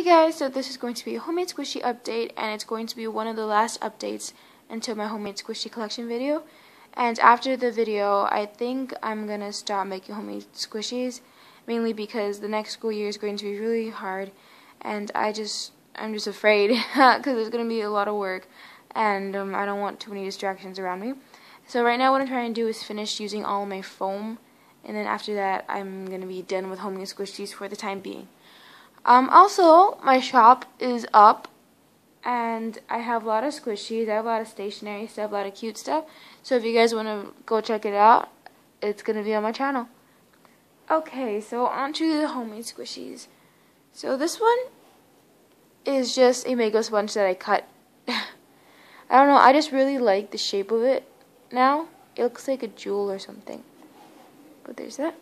guys, so this is going to be a homemade squishy update, and it's going to be one of the last updates until my homemade squishy collection video. And after the video, I think I'm gonna stop making homemade squishies, mainly because the next school year is going to be really hard, and I'm just afraid because there's gonna be a lot of work, and I don't want too many distractions around me. So right now, what I'm trying to do is finish using all my foam, and then after that, I'm gonna be done with homemade squishies for the time being. Also, my shop is up, and I have a lot of squishies, I have a lot of stationery stuff, a lot of cute stuff. So if you guys want to go check it out, it's going to be on my channel. Okay, so on to the homemade squishies. So this one is just a Mego sponge that I cut. I don't know, I just really like the shape of it now. It looks like a jewel or something. But there's that.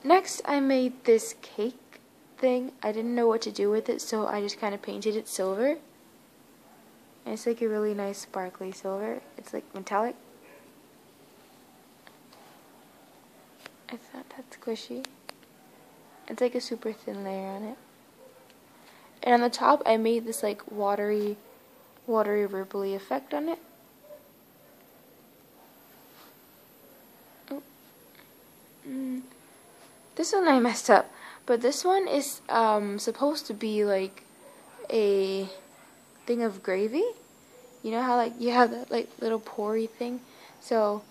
Next, I made this cake thing. I didn't know what to do with it, so I just kind of painted it silver. And it's like a really nice sparkly silver. It's like metallic. I thought that's squishy. It's like a super thin layer on it. And on the top, I made this like watery, ripply effect on it. Oh. This one I messed up, but this one is supposed to be like a thing of gravy. You know how like you have that like little pory thing? So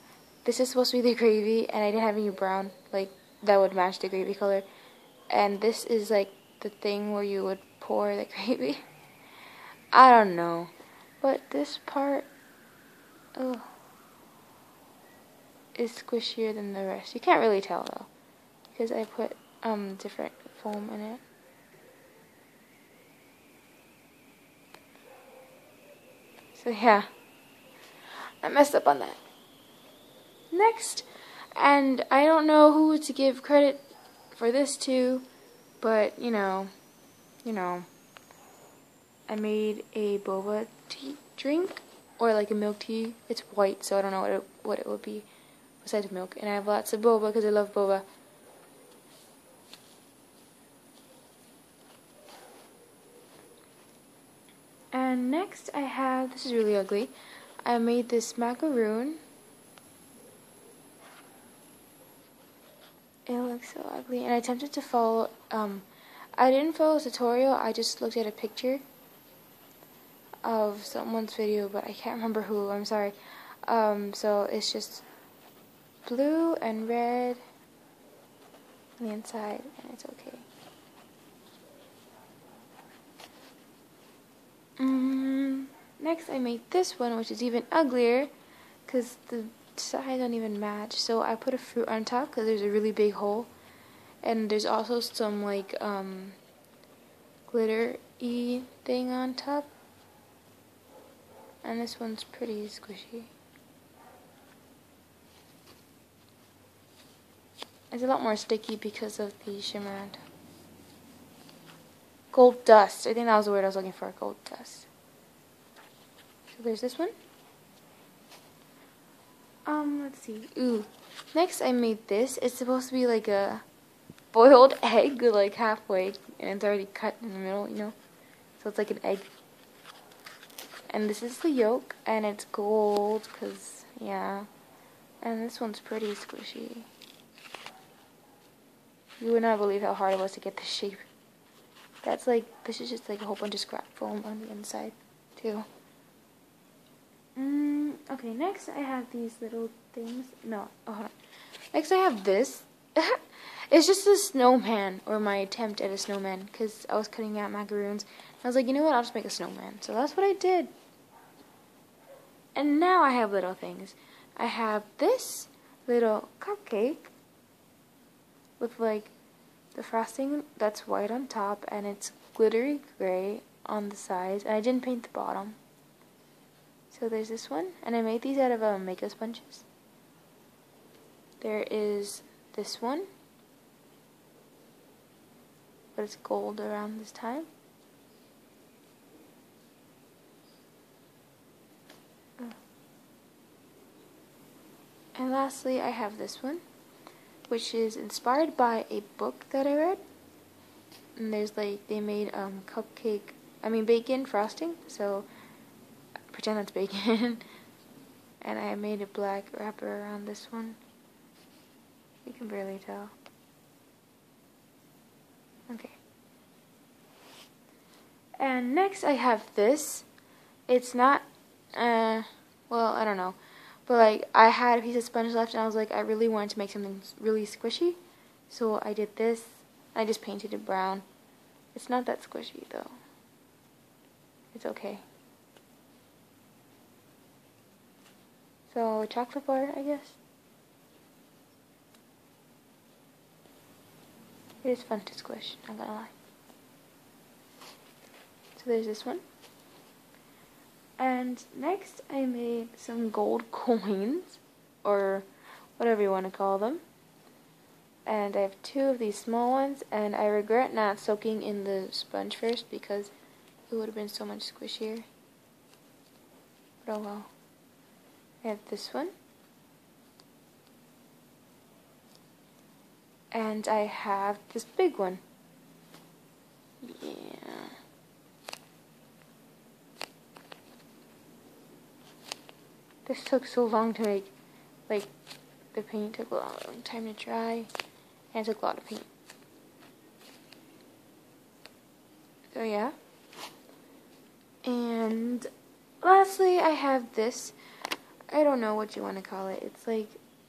this is supposed to be the gravy, and I didn't have any brown like that would match the gravy color. And this is like the thing where you would pour the gravy. I don't know, but this part is squishier than the rest. You can't really tell though, because I put different foam in it. So yeah, I messed up on that. Next, and I don't know who to give credit for this to, but you know, I made a boba tea drink, or like a milk tea. It's white, so I don't know what it would be besides milk. And I have lots of boba because I love boba. And next I have, this is really ugly, I made this macaroon. It looks so ugly, and I attempted to follow, I didn't follow a tutorial, I just looked at a picture of someone's video, but I can't remember who, I'm sorry. So it's just blue and red on the inside, and it's okay. Next I made this one, which is even uglier because the sides don't even match. So I put a fruit on top because there's a really big hole, and there's also some like glitter-y thing on top, and this one's pretty squishy. It's a lot more sticky because of the shimmer on top. Gold dust. I think that was the word I was looking for. Gold dust. So there's this one. Let's see. Ooh. Next I made this. It's supposed to be like a boiled egg, like halfway, and it's already cut in the middle, you know? So it's like an egg. And this is the yolk, and it's gold, because, yeah. And this one's pretty squishy. You would not believe how hard it was to get this shape. That's like, this is just like a whole bunch of scrap foam on the inside, too. Okay, next I have these little things. No, oh, hold on. Next I have this. It's just a snowman, or my attempt at a snowman, because I was cutting out macaroons. I was like, you know what, I'll just make a snowman. So that's what I did. And now I have little things. I have this little cupcake with like the frosting that's white on top, and it's glittery gray on the sides, and I didn't paint the bottom. So there's this one, and I made these out of Mego sponges. There is this one, but it's gold around this time. And lastly, I have this one, which is inspired by a book that I read. and there's like, they made bacon frosting, so pretend that's bacon. And I made a black wrapper around this one. You can barely tell. Okay. And next I have this. It's not, well, I don't know. But like, I had a piece of sponge left and I was like, I really wanted to make something really squishy. So I did this. I just painted it brown. It's not that squishy though. It's okay. So, chocolate bar, I guess. It is fun to squish, not gonna lie. So there's this one. And next I made some gold coins, or whatever you want to call them. And I have two of these small ones, and I regret not soaking in the sponge first because it would have been so much squishier. But oh well. I have this one. And I have this big one. Yeah. This took so long to make. Like, the paint took a long time to dry. And it took a lot of paint. So yeah. And lastly, I have this. I don't know what you want to call it. It's like,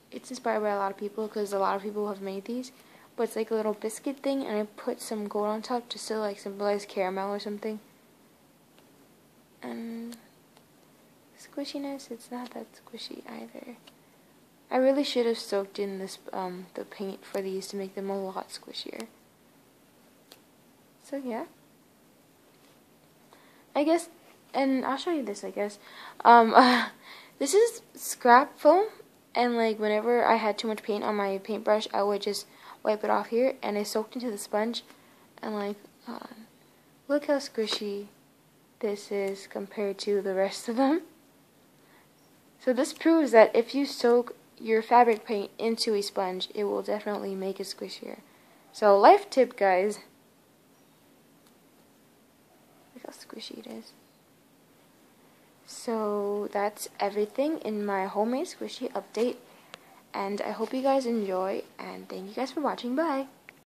it's inspired by a lot of people because a lot of people have made these. But it's like a little biscuit thing, and I put some gold on top just to like symbolize caramel or something. And squishiness, it's not that squishy either. I really should have soaked in this the paint for these to make them a lot squishier. So yeah. I guess, and I'll show you this, I guess. This is scrap foam, and like whenever I had too much paint on my paintbrush, I would just wipe it off here, and it soaked into the sponge, and like, look how squishy this is compared to the rest of them. So this proves that if you soak your fabric paint into a sponge, it will definitely make it squishier. So life tip, guys. Look how squishy it is. So that's everything in my homemade squishy update, and I hope you guys enjoy, and thank you guys for watching. Bye.